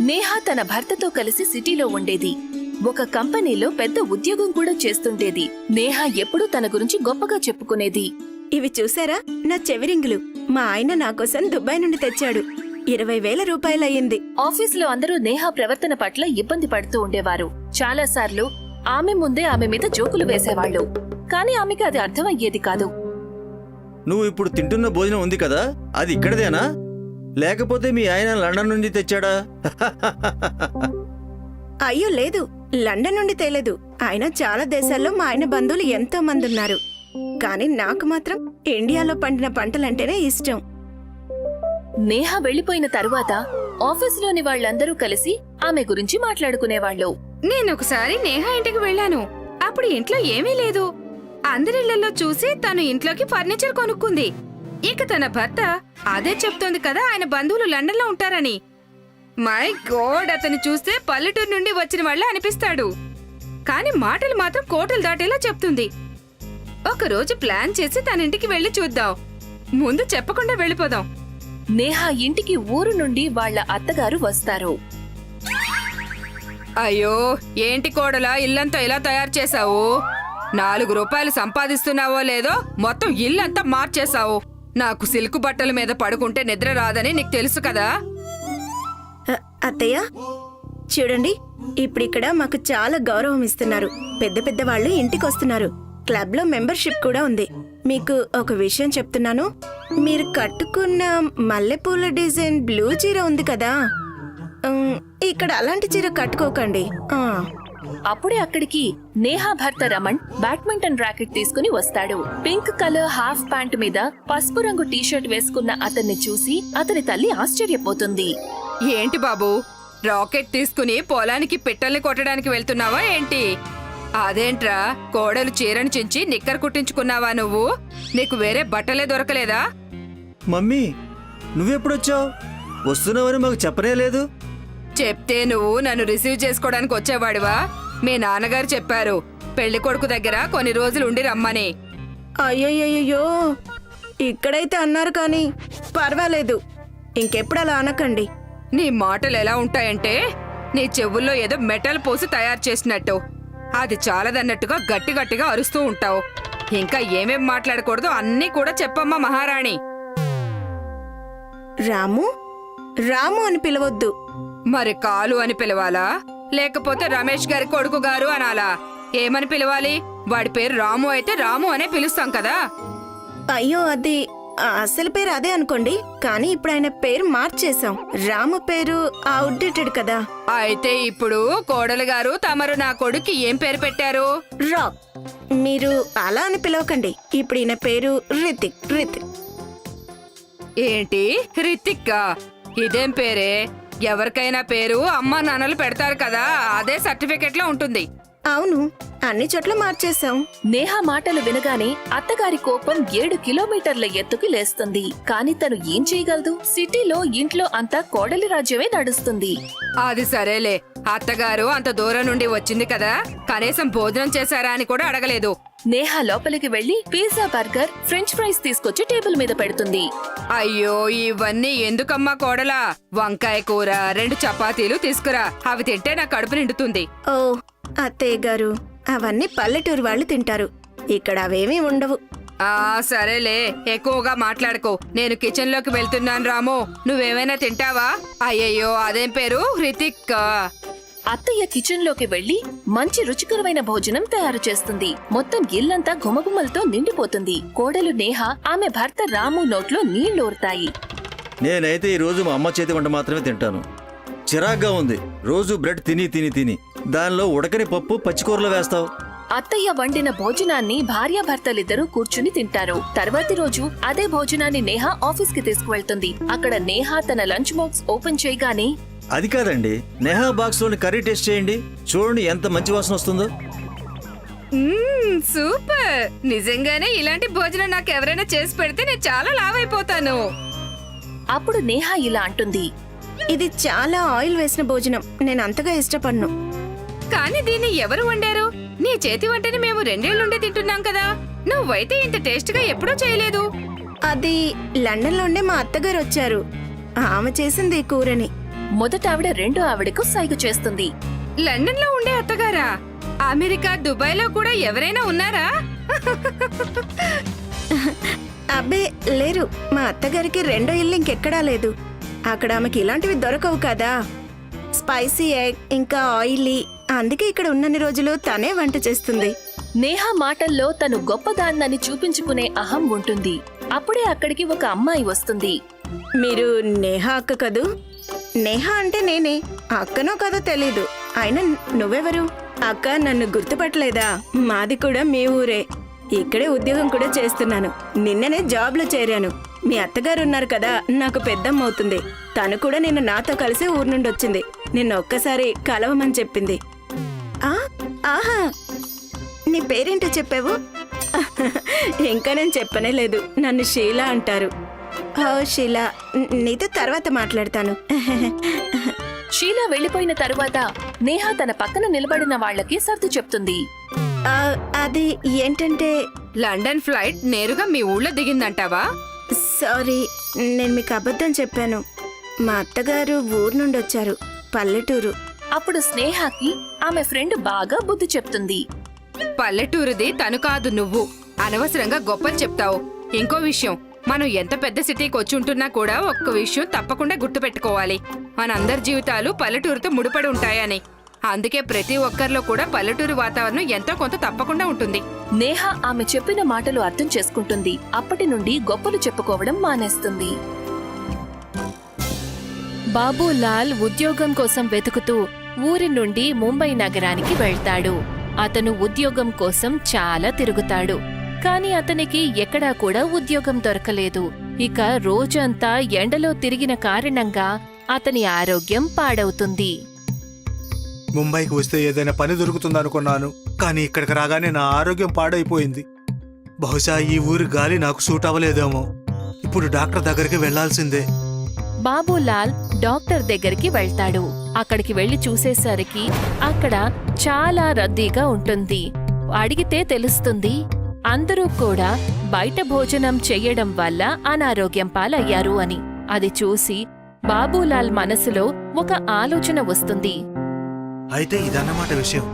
నేహా తన భర్తతో కలిసి సిటీలో ఉండేది. ఒక కంపెనీలో పెద్ద ఉద్యోగం కూడా చేస్తుండేది. నేహా ఎప్పుడూ తన గురించి గొప్పగా చెప్పుకునేది. ఇవి చూసారా, నా చెవిరింగులు మా ఆయన నాకోసం దుబాయ్ నుండి తెచ్చాడు. 20,000 రూపాయలయ్యింది. ఆఫీసులో అందరూ నేహా ప్రవర్తన పట్ల ఇబ్బంది పడుతూ ఉండేవారు. చాలాసార్లు ఆమె ముందే ఆమె మీద జోకులు వేసేవాళ్లు. కానీ ఆమెకి అది అర్థమయ్యేది కాదు. నువ్వు ఇప్పుడు తింటున్న భోజనం ఉంది కదా, అది ఇక్కడదేనా లేకపోతే మీ ఆయన లండన్ నుండి తెచ్చాడా? అయ్యో లేదు, లండన్ నుండి తేలేదు. ఆయన చాలా దేశాల్లో మా ఆయన బంధువులు ఎంతో మంది ఉన్నారు. కానీ నాకు మాత్రం ఇండియాలో పండిన పంటలంటేనే ఇష్టం. నేహా వెళ్లిపోయిన తరువాత ఆఫీసులోని వాళ్లందరూ కలిసి ఆమె గురించి మాట్లాడుకునేవాళ్లు. నేనొకసారి నేహా ఇంటికి వెళ్ళాను. అప్పుడు ఇంట్లో ఏమీ లేదు. అందరిళ్లలో చూసి తను ఇంట్లోకి ఫర్నిచర్ కొనుక్కుంది. ఇక తన భర్త అదే చెప్తోంది కదా ఆయన బంధువులు లండన్ లో ఉంటారని. మై గాడ్, అతను చూస్తే పల్లెటూరు నుండి వచ్చిన వాళ్ళ అనిపిస్తాడు. కాని మాటలు మాత్రం కోటలు దాటేలా చెప్తుంది. ఒకరోజు ప్లాన్ చేసి తన ఇంటికి వెళ్లి చూద్దాం. ముందు చెప్పకుండా వెళ్ళిపోదాం. నేహా ఇంటికి ఊరు నుండి వాళ్ల అత్తగారు వస్తారు. అయ్యో, ఏంటి కోడలా ఇల్లంతా ఇలా తయారు చేశావు? 4 రూపాయలు సంపాదిస్తున్నావో లేదో మొత్తం ఇల్లంతా మార్చేశావు. నాకు సిల్కు బట్టల మీద పడుకుంటే నిద్ర రాదని నీకు తెలుసు కదా. అత్తయ్య చూడండి, ఇప్పుడిక్కడ మాకు చాలా గౌరవం ఇస్తున్నారు. పెద్ద పెద్ద వాళ్ళు ఇంటికొస్తున్నారు. క్లబ్ లో మెంబర్షిప్ కూడా ఉంది. మీకు ఒక విషయం చెప్తున్నాను. మీరు కట్టుకున్న మల్లెపూల డిజైన్ బ్లూ చీర ఉంది కదా, ఇక్కడ అలాంటి చీర కట్టుకోకండి. అప్పుడే అక్కడికి నేహా భర్త రమణ్ బ్యాడ్మింటన్ ర్యాకెట్ తీసుకుని వస్తాడు. పింక్ కలర్ హాఫ్ ప్యాంట్ మీద పసుపు రంగు టీషర్ట్ వేసుకున్న అతన్ని చూసి అతని తల్లి ఆశ్చర్యపోతుంది. ఏంటి బాబు, రాకెట్ తీసుకుని పొలానికి పిట్టల్ని కొట్టడానికి వెళ్తున్నావా ఏంటి? అదేంట్రా, కోడలు చీరను చించి నిక్కర్ కుట్టించుకున్నావా నువ్వు? నీకు వేరే బట్టలే దొరకలేదా? మమ్మీ, నువ్వెప్పుడొచ్చావు? వస్తున్నావని మాకు చెప్పనే లేదు. చెప్తే నువ్వు నన్ను రిసీవ్ చేసుకోవడానికి వచ్చేవాడివా? మీ నాన్నగారు చెప్పారు పెళ్లి కొడుకు దగ్గర కొన్ని రోజులు ఉండి రమ్మని. అయ్యయ్యో, ఇక్కడైతే అన్నారు కానీ పర్వాలేదు. ఇంకెప్పుడు అలా అనకండి. నీ మాటలు ఎలా ఉంటాయంటే నీ చెవుల్లో ఏదో మెటల్ పోసి తయారు చేసినట్టు. అది చాలదన్నట్టుగా గట్టి గట్టిగా అరుస్తూ ఉంటావు. ఇంకా ఏమేం మాట్లాడకూడదు అన్నీ కూడా చెప్పమ్మా మహారాణి. రాము రాము అని పిలవద్దు. మరి కాలు అని పిలవాలా, లేకపోతే రమేష్ గారి కొడుకు గారు అనాలా? ఏమని పిలవాలి? వాడి పేరు రాము అయితే రాము అనే పిలుస్తాం కదా. అయ్యో, అది అసలు పేరు అదే అనుకోండి. కానీ ఇప్పుడు ఆయన పేరు మార్చేశాం. రాము పేరు అవుట్డేటెడ్ కదా. అయితే ఇప్పుడు కోడలు గారు తమరు నా కొడుక్కి ఏం పేరు పెట్టారు? రాక్. మీరు అలా అని పిలవకండి. ఇప్పుడు ఈయన పేరు రితిక్. ఏంటి రితిక్కా? ఇదేం పేరే? ఎవరికైనా పేరు అమ్మా నాన్నలు పెడతారు కదా, అదే సర్టిఫికెట్ లో ఉంటుంది. అవును, అన్ని చోట్ల మార్చేశాం. నేహా మాటలు వినగానే అత్తగారి కోపం 7 కిలోమీటర్ల ఎత్తుకి లేస్తుంది. కాని తను ఏం చేయగలదు? సిటీలో ఇంట్లో అంతా కోడలి రాజ్యమే నడుస్తుంది. అది సరేలే, అత్తగారు అంత దూరం నుండి వచ్చింది కదా, కనీసం భోజనం చేశారా అని కూడా అడగలేదు. నేహా లోపలికి వెళ్లి పిజ్జా, బర్గర్, ఫ్రెంచ్ ఫ్రైస్ తీసుకొచ్చి టేబుల్ మీద పెడుతుంది. అయ్యో, ఇవన్నీ ఎందుకమ్మా కోడలా? వంకాయ కూర, 2 చపాతీలు తీసుకురా, అవి తింటే నా కడుపు నిండుతుంది. ఓ అత్తయ్య గారు, అవన్నీ పల్లెటూరు వాళ్ళు తింటారు. ఇక్కడ అవేమీ ఉండవు. సరేలే, ఎక్కువగా మాట్లాడుకో. నేను కిచెన్ లోకి వెళ్తున్నాను. రాము, నువ్వేమైనా తింటావా? అయ్యయ్యో, అదేం పేరు? రితిక్. అత్తయ్య కిచెన్ లోకి వెళ్లి మంచి రుచికరమైన భోజనం తయారు చేస్తుంది. మొత్తం ఇల్లంతా గుమగుమలతో నిండిపోతుంది. కోడలు నేహా ఆమె భర్త రాము నోట్లో నీళ్లూరుతాయి. నేనైతే ఈ రోజు మా అమ్మ చేతి వంట మాత్రమే తింటాను. చిరాగ్గా ఉంది. రోజు బ్రెడ్ తిని దానిలో ఉడకని పప్పు పచ్చికూరలో వేస్తావు. అత్తయ్య వండిన భోజనాన్ని భార్యాభర్తలిద్దరూ కూర్చుని తింటారు. తర్వాతి రోజు అదే భోజనాన్ని నేహా ఆఫీస్ కి తీసుకువెళ్తుంది. అక్కడ నేహా తన లంచ్ బాక్స్ ఓపెన్ చేయగానే, అది కాదండి, నెహా బాక్స్ లోని కర్రీ టేస్ట్ చేయండి. చూడండి ఎంత మంచి వాసన వస్తుందో. సూపర్! నిజంగానే ఇలాంటి భోజనం నాకు ఎవరైనా చేసి పెడితే నేను చాలా లావైపోతాను. అప్పుడు నేహా ఇలా అంటుంది, ఇది చాలా ఆయిల్ వేసిన భోజనం. నేను అంతగా ఇష్టపడను. కానీ దీన్ని ఎవరు వండారు? నీ చేతి వంటని మేము 2 ఏళ్లుండి తింటున్నాం కదా. నువ్వైతే ఇంత టేస్ట్ గా ఎప్పుడూ చేయలేదు. అది లండన్ లోనే మా అత్తగారు వచ్చారు. ఆమె చేసింది ఈ కూరని. మొదట ఆవిడ రెండో ఆవిడకు సైగ చేస్తుంది. లండన్ లో ఉండే అత్తగారా? అమెరికా, దుబాయ్ లో కూడా ఎవరైనా ఉన్నారా? అబ్బే లేరు. మా అత్తగారికి రెండో ఇల్లు ఇంకెక్కడా లేదు. అక్కడ ఆమెకి ఇలాంటివి దొరకవు కదా. స్పైసీ ఎగ్ ఇంకా ఆయిలీ, అందుకే ఇక్కడ ఉన్నన్ని రోజులు తనే వంట చేస్తుంది. నేహా మాటల్లో తను గొప్పదాన్నని చూపించుకునే అహం ఉంటుంది. అప్పుడే అక్కడికి ఒక అమ్మాయి వస్తుంది. మీరు నేహా అక్క కదూ? నేహా అంటే నేనే. అక్కనో కదో తెలీదు. అయినా నువ్వెవరు? అక్క నన్ను గుర్తుపట్టలేదా? మాది కూడా మీ ఊరే. ఇక్కడే ఉద్యోగం కూడా చేస్తున్నాను. నిన్ననే జాబ్లో చేరాను. మీ అత్తగారు ఉన్నారు కదా, నాకు పెద్దమ్మ అవుతుంది. తను కూడా నిన్న నాతో కలిసి ఊరు నుండి వచ్చింది. నిన్న ఒక్కసారి కలవమని చెప్పింది. ఆహా, నీ పేరేంటో చెప్పావు? ఇంకా నేను చెప్పనే లేదు. నన్ను షీలా అంటారు. ఓ షీలా, నీతో తర్వాత మాట్లాడతాను. షీలా వెళ్లిపోయిన తరువాత నేహా తన పక్కన నిలబడిన వాళ్లకి సర్ది చెప్తుంది. అది ఏంటంటే, లండన్ ఫ్లైట్ నేరుగా మీ ఊళ్ళో దిగిందంటావా? సారీ, నేను మీకు అబద్ధం చెప్పాను. మా అత్తగారు ఊరు నుండి వచ్చారు, పల్లెటూరు. అప్పుడు స్నేహాకి ఆమె ఫ్రెండ్ బాగా బుద్ధి చెప్తుంది. పల్లెటూరుది తను కాదు నువ్వు. అనవసరంగా గొప్పలు చెప్తావు. ఇంకో విషయం, మనం ఎంత పెద్ద సిటీకి వచ్చి ఉంటున్నా కూడా ఒక్క విషయం తప్పకుండా గుర్తుపెట్టుకోవాలి. మనందరి జీవితాలు పల్లెటూరుతో ముడిపడి ఉంటాయని. అందుకే ప్రతి ఒక్కరిలో కూడా పల్లెటూరు వాతావరణం ఎంతో కొంత తప్పకుండా ఉంటుంది. నేహా ఆమె చెప్పిన మాటలు అర్థం చేసుకుంటుంది. అప్పటి నుండి గొప్పలు చెప్పుకోవడం మానేస్తుంది. బాబూలాల్ ఉద్యోగం కోసం వెతుకుతూ ఊరి నుండి ముంబై నగరానికి వెళ్తాడు. అతను ఉద్యోగం కోసం చాలా తిరుగుతాడు. కాని అతనికి ఎక్కడా కూడా ఉద్యోగం దొరకలేదు. ఇక రోజంతా ఎండలో తిరిగిన కారణంగా అతని ఆరోగ్యం పాడవుతుంది. ముంబైకి వస్తే ఏదైనా పని దొరుకుతుందనుకున్నాను, కానీ ఇక్కడికి రాగానే నా ఆరోగ్యం పాడైపోయింది. బహుశా ఈ ఊరి గాలి నాకు సూట్ అవ్వలేదేమో. ఇప్పుడు డాక్టర్ దగ్గరికి వెళ్లాల్సిందే. బాబూలాల్ డాక్టర్ దగ్గరికి వెళ్తాడు. అక్కడికి వెళ్లి చూసేసరికి అక్కడ చాలా రద్దీగా ఉంటుంది. అడిగితే తెలుస్తుంది, అందరూ కూడా బయట భోజనం చెయ్యడం వల్ల అనారోగ్యం పాలయ్యారు అని. అది చూసి బాబూలాల్ మనసులో ఒక ఆలోచన వస్తుంది. అయితే ఇదన్నమాట విషయం.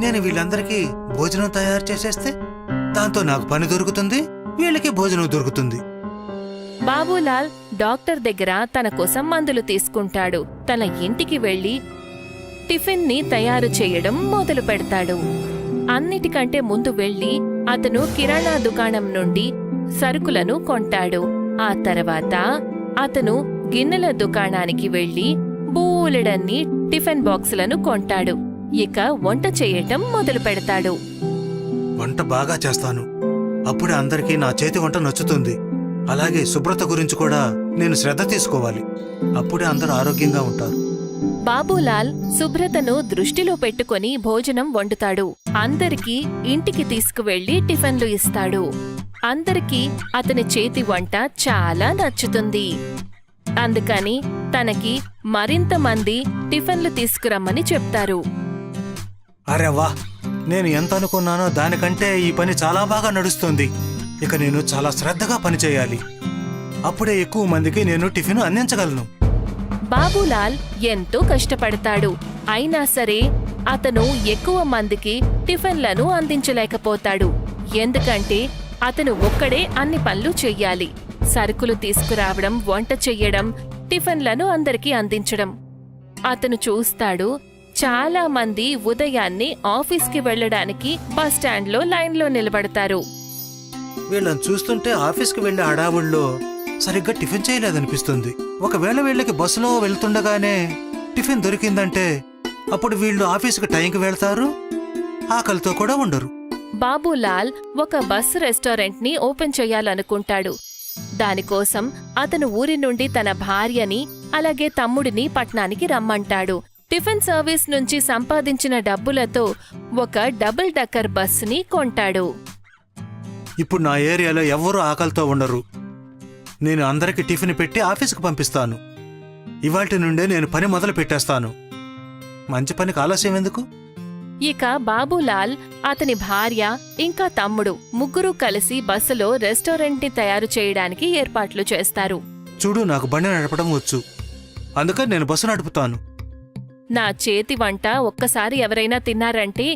నేను వీళ్ళందరికీ భోజనం తయారు చేసేస్తే దాంతో నాకు పని దొరుకుతుంది, వీళ్ళకి భోజనం దొరుకుతుంది. బాబూలాల్ డాక్టర్ దగ్గర తన కోసం మందులు తీసుకుంటాడు. తన ఇంటికి వెళ్లి టిఫిన్ ని తయారు చేయడం మొదలు పెడతాడు. అన్నిటికంటే ముందు వెళ్లి అతను కిరాణా దుకాణం నుండి సరుకులను కొంటాడు. ఆ తర్వాత అతను గిన్నెల దుకాణానికి వెళ్లి బోలెడన్ని టిఫిన్ బాక్సులను కొంటాడు. ఇక వంట చేయటం మొదలు పెడతాడు. వంట బాగా చేస్తాను. అప్పుడే అందరికీ నా చేతి వంట నచ్చుతుంది. అలాగే శుభ్రత గురించి కూడా నేను శ్రద్ధ తీసుకోవాలి. అప్పుడే అందరూ ఆరోగ్యంగా ఉంటారు. బాబూలాల్ శుభ్రతను దృష్టిలో పెట్టుకుని భోజనం వండుతాడు. అందరికీ ఇంటికి తీసుకువెళ్లి టిఫిన్లు ఇస్తాడు. అందరికీ అతని చేతి వంట చాలా నచ్చుతుంది. అందుకని తనకి మరింత మంది టిఫిన్లు తీసుకురమ్మని చెప్తారు. అరే వా, నేను ఎంత అనుకున్నానో దానికంటే ఈ పని చాలా బాగా నడుస్తుంది. ఇక నేను చాలా శ్రద్ధగా పనిచేయాలి. అప్పుడే ఎక్కువ మందికి నేను టిఫిన్ అందించగలను. బాబూలాల్ ఎంతో కష్టపడతాడు. అయినా సరే అతను ఎక్కువ మందికి టిఫిన్లను అందించలేకపోతాడు. ఎందుకంటే అతను ఒక్కడే అన్ని పనులు చెయ్యాలి. సరుకులు తీసుకురావడం, వంట చెయ్యడం, టిఫిన్లను అందరికీ అందించడం. అతను చూస్తాడు, చాలా మంది ఉదయాన్నే ఆఫీస్కి వెళ్లడానికి బస్టాండ్లో లైన్లో నిలబడతారు. వీళ్ళని చూస్తుంటే ఆఫీస్కి వెళ్లే హడావుల్లో సరిగ్గా టిఫిన్ చేయలేదనిపిస్తుంది. ఒకవేళ వీళ్ళకి బస్సులో వెళ్తుండగానే టిఫిన్ దొరికిందంటే అప్పుడు వీళ్ళు ఆఫీసుకి టైంకి వెళ్తారు, ఆకలితో కూడా ఉండరు. బాబూలాల్ ఒక బస్ రెస్టారెంట్ ని ఓపెన్ చెయ్యాలనుకుంటాడు. దానికోసం అతను ఊరి నుండి తన భార్యని అలాగే తమ్ముడిని పట్నానికి రమ్మంటాడు. టిఫిన్ సర్వీస్ నుంచి సంపాదించిన డబ్బులతో ఒక డబుల్ డక్కర్ బస్సుని కొంటాడు. ఇప్పుడు నా ఏరియాలో ఎవ్వరూ ఆకలితో ఉండరు. నేను అందరికి టిఫిన్ పెట్టి ఆఫీసుకు పంపిస్తాను. ఇవాల్టి నుండే నేను పని మొదలు పెట్టేస్తాను. మంచి పనికి ఆలస్యం ఎందుకు? ఇక బాబూలాల్, అతని భార్య ఇంకా తమ్ముడు ముగ్గురు కలిసి బస్సులో రెస్టారెంట్ ని తయారు చేయడానికి ఏర్పాట్లు చేస్తారు. చూడు, నాకు బండి నడపడం వచ్చు. అందుకని నేను బస్సు నడుపుతాను. నా చేతి వంట ఒక్కసారి ఎవరైనా తిన్నారంటే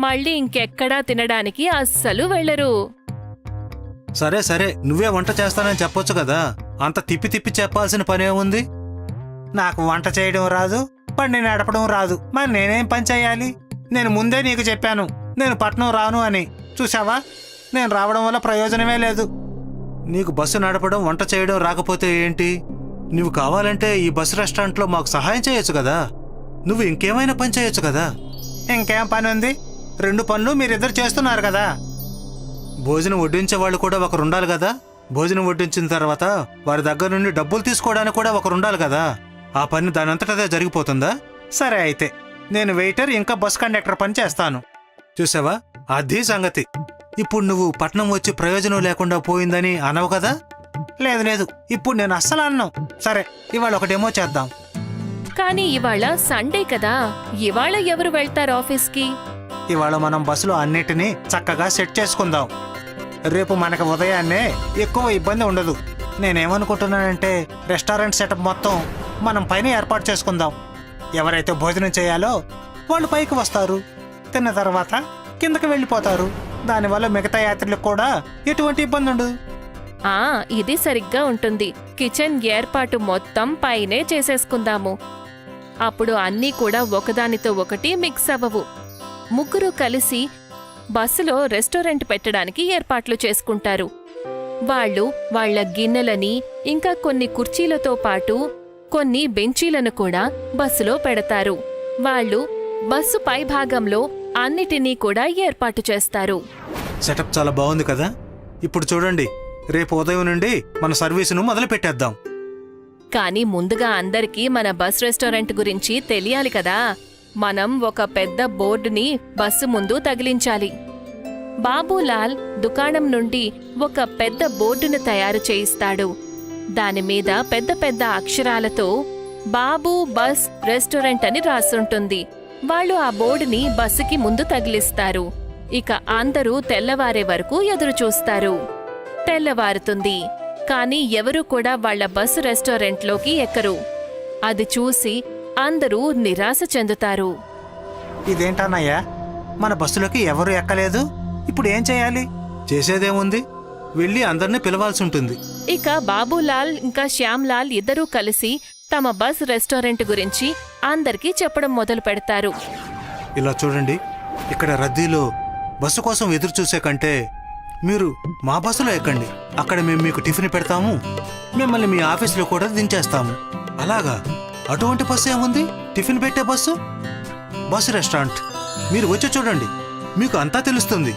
మళ్ళీ ఇంకెక్కడా తినడానికి అస్సలు వెళ్ళరు. సరే సరే, నువ్వే వంట చేస్తానని చెప్పొచ్చు కదా. అంత తిప్పి తిప్పి చెప్పాల్సిన పనేముంది? నాకు వంట చేయడం రాదు, బండి నడపడం రాదు, మరి నేనేం పని చేయాలి? నేను ముందే నీకు చెప్పాను నేను పట్నం రాను అని. చూసావా, నేను రావడం వల్ల ప్రయోజనమే లేదు. నీకు బస్సు నడపడం వంట చేయడం రాకపోతే ఏంటి? నువ్వు కావాలంటే ఈ బస్సు రెస్టారెంట్లో మాకు సహాయం చేయొచ్చు కదా. నువ్వు ఇంకేమైనా పని చేయొచ్చు కదా. ఇంకేం పని ఉంది? 2 పనులు మీరిద్దరు చేస్తున్నారు కదా. భోజనం వడ్డించే వాళ్ళు కూడా ఒకరుండాలి కదా. భోజనం వడ్డించిన తర్వాత వారి దగ్గర నుండి డబ్బులు తీసుకోవడానికి కూడా ఒకరుండాలి కదా. ఆ పని దానంతటదే జరిగిపోతుందా? సరే అయితే నేను వెయిటర్ ఇంకా బస్ కండక్టర్ పని చేస్తాను. చూసావా, అది సంగతి. ఇప్పుడు నువ్వు పట్నం వచ్చి ప్రయోజనం లేకుండా పోయిందని అనవు కదా. లేదు లేదు, ఇప్పుడు నేను అస్సలు అన్నాను. సరే, ఇవాళ ఒక డెమో చేద్దాం. కానీ ఇవాళ సండే కదా, ఇవాళ ఎవరు వెళ్తారు ఆఫీస్కి? ఇవాళ మనం బస్సులో అన్నిటినీ చక్కగా సెట్ చేసుకుందాం. రేపు మనకు ఉదయాన్నే ఎక్కువ ఇబ్బంది ఉండదు. నేనేమనుకుంటున్నానంటే రెస్టారెంట్ సెటప్ మొత్తం మనం పైన ఏర్పాటు చేసుకుందాం. ఎవరైతే భోజనం చేయాలో వాళ్ళు పైకి వస్తారు, తిన్న తర్వాత కిందకి వెళ్ళిపోతారు. దానివల్ల మిగతా యాత్రిలకు కూడా ఎటువంటి ఇబ్బంది ఉండదు. ఇది సరిగ్గా ఉంటుంది. కిచెన్ ఏర్పాటు మొత్తం పైనే చేసేసుకుందాము. అప్పుడు అన్నీ కూడా ఒకదానితో ఒకటి మిక్స్ అవ్వవు. ముగ్గురు కలిసి బస్సులో రెస్టారెంట్ పెట్టడానికి ఏర్పాట్లు చేసుకుంటారు. వాళ్ళు వాళ్ళ గిన్నెలని ఇంకా కొన్ని కుర్చీలతో పాటు కొన్ని బెంచీలను కూడా బస్సులో పెడతారు. వాళ్ళు బస్సు పైభాగంలో అన్నిటినీ కూడా ఏర్పాటు చేస్తారు. సెటప్ చాలా బాగుంది కదా. ఇప్పుడు చూడండి, రేపు ఉదయం నుండి మన సర్వీసును మొదలు పెట్టేద్దాం. కానీ ముందుగా అందరికీ మన బస్ రెస్టారెంట్ గురించి తెలియాలి కదా. మనం ఒక పెద్ద బోర్డుని బస్సు ముందు తగిలించాలి. బాబూలాల్ దుకాణం నుండి ఒక పెద్ద బోర్డును తయారు చేయిస్తాడు. దానిమీద పెద్ద పెద్ద అక్షరాలతో బాబూ బస్ రెస్టారెంట్ అని రాసుంటుంది. వాళ్ళు ఆ బోర్డుని బస్సుకి ముందు తగిలిస్తారు. ఇక అందరూ తెల్లవారే వరకు ఎదురు చూస్తారు. తెల్లవారుతుంది, కానీ ఎవరూ కూడా వాళ్ల బస్సు రెస్టారెంట్లోకి ఎక్కరు. అది చూసి అందరూ నిరాశ చెందుతారు. ఇదేంటన్నయ్యా, మన బస్సులోకి ఎవరు ఎక్కలేదు. ఇప్పుడు ఏం చేయాలి? చేసేదేముంది, వెళ్ళి అందరినీ పిలవాల్సి ఉంటుంది. ఇక బాబూలాల్ ఇంకా శ్యామ్లాల్ ఇద్దరూ కలిసి తమ బస్ రెస్టారెంట్ గురించి అందరికీ చెప్పడం మొదలు పెడతారు. ఇలా చూడండి, ఇక్కడ రద్దీలో బస్సు కోసం ఎదురు చూసే కంటే మీరు మా బస్సులో ఎక్కండి. అక్కడ మేము మీకు టిఫిన్ పెడతాము, మిమ్మల్ని మీ ఆఫీసులో కూడా దించేస్తాము. అలాగా? అటువంటి బస్సు ఏముంది? టిఫిన్ పెట్టే బస్సు, బస్సు రెస్టారెంట్. మీరు వచ్చి చూడండి, మీకు అంతా తెలుస్తుంది.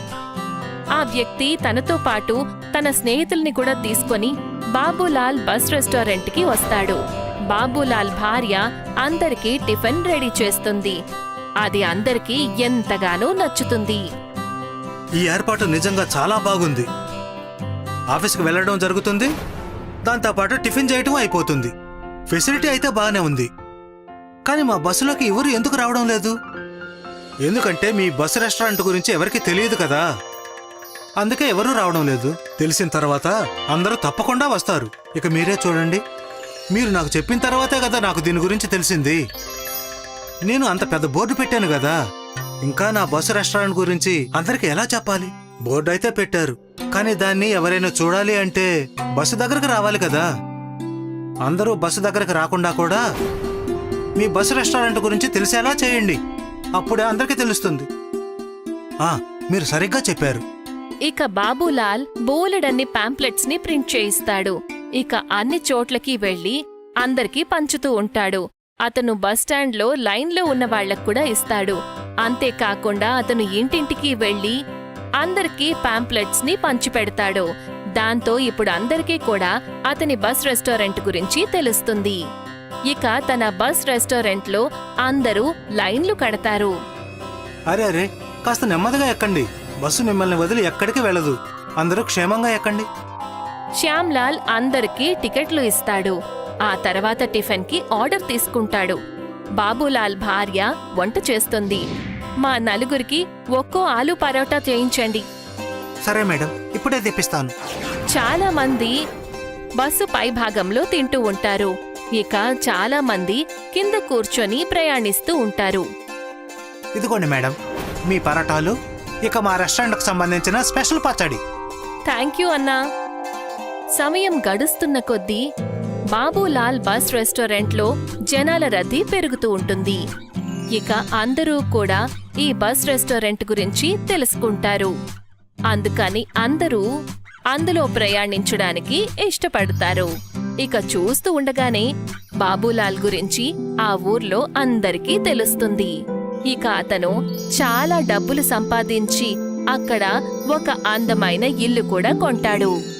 ఆ వ్యక్తి తనతో పాటు తన స్నేహితుల్ని కూడా తీసుకొని బాబూలాల్ బస్ రెస్టారెంట్కి వస్తాడు. బాబూలాల్ భార్య అందరికీ టిఫిన్ రెడీ చేస్తుంది. అది అందరికీ ఎంతగానో నచ్చుతుంది. ఈ ఏర్పాటు నిజంగా చాలా బాగుంది. ఆఫీస్కి వెళ్ళడం జరుగుతుంది, దాంతోపాటు టిఫిన్ చేయటం అయిపోతుంది. ఫెసిలిటీ అయితే బాగానే ఉంది. కానీ మా బస్సులోకి ఎవరు ఎందుకు రావడం లేదు? ఎందుకంటే మీ బస్సు రెస్టారెంట్ గురించి ఎవరికి తెలియదు కదా, అందుకే ఎవరూ రావడం లేదు. తెలిసిన తర్వాత అందరూ తప్పకుండా వస్తారు. ఇక మీరే చూడండి, మీరు నాకు చెప్పిన తర్వాతే కదా నాకు దీని గురించి తెలిసింది. నేను అంత పెద్ద బోర్డు పెట్టాను కదా, ఇంకా నా బస్సు రెస్టారెంట్ గురించి అందరికి ఎలా చెప్పాలి? బోర్డు అయితే పెట్టారు, కానీ దాన్ని ఎవరైనా చూడాలి అంటే బస్సు దగ్గరకు రావాలి కదా. అందరూ బస్సు దగ్గరకు రాకుండా కూడా మీ బస్సు రెస్టారెంట్ గురించి తెలిసేలా చేయండి. అప్పుడే అందరికీ తెలుస్తుంది. మీరు సరిగ్గా చెప్పారు. ఇక బాబూలాల్ బోలెడన్ని పాంప్లెట్స్ ని ప్రింట్ చేయిస్తాడు. ఇక అన్ని చోట్లకి వెళ్లి అందరికీ పంచుతూ ఉంటాడు. అతను బస్టాండ్లో లైన్లో ఉన్న వాళ్లకు కూడా ఇస్తాడు. అంతేకాకుండా అతను ఇంటింటికి వెళ్లి అందరికీ పాంప్లెట్స్ ని పంచిపెడతాడు. దాంతో ఇప్పుడు అందరికీ కూడా అతని బస్ రెస్టారెంట్ గురించి తెలుస్తుంది. ఇక తన బస్ రెస్టారెంట్లో అందరూ లైన్లు కడతారు. అరే అరే, కాస్త నెమ్మదిగా ఎక్కండి. బస్సు మిమ్మల్ని వదిలి ఎక్కడికి వెళ్ళదు. అందరూ క్షేమంగా ఎక్కండి. శ్యామ్లాల్ అందరికీ టికెట్లు ఇస్తాడు. ఆ తర్వాత టిఫిన్ కి ఆర్డర్ తీసుకుంటాడు. బాబూలాల్ భార్య వంట చేస్తుంది. మా నలుగురికి ఒక్కో ఆలు పరోటా చేయించండి. సరే మేడం, ఇప్పుడే తెప్పిస్తాను. చాలా మంది బస్సు పైభాగంలో తింటూ ఉంటారు. ఇక చాలా మంది కింద కూర్చొని ప్రయాణిస్తూ ఉంటారు. ఇదిగోండి మేడం, మీ పరాటాలు, ఇక మా రెస్టారెంట్కి సంబంధించిన స్పెషల్ పచ్చడి. థ్యాంక్ యూ అన్నా. సమయం గడుస్తున్న కొద్దీ బాబులాల్ బస్ రెస్టారెంట్లో జనాల రద్దీ పెరుగుతూ ఉంటుంది. ఇక అందరూ కూడా ఈ బస్ రెస్టారెంట్ గురించి తెలుసుకుంటారు. అందుకని అందరూ అందులో ప్రయాణించడానికి ఇష్టపడతారు. ఇక చూస్తూ ఉండగానే బాబులాల్ గురించి ఆ ఊర్లో అందరికీ తెలుస్తుంది. ఇక అతను చాలా డబ్బులు సంపాదించి అక్కడ ఒక అందమైన ఇల్లు కూడా కొంటాడు.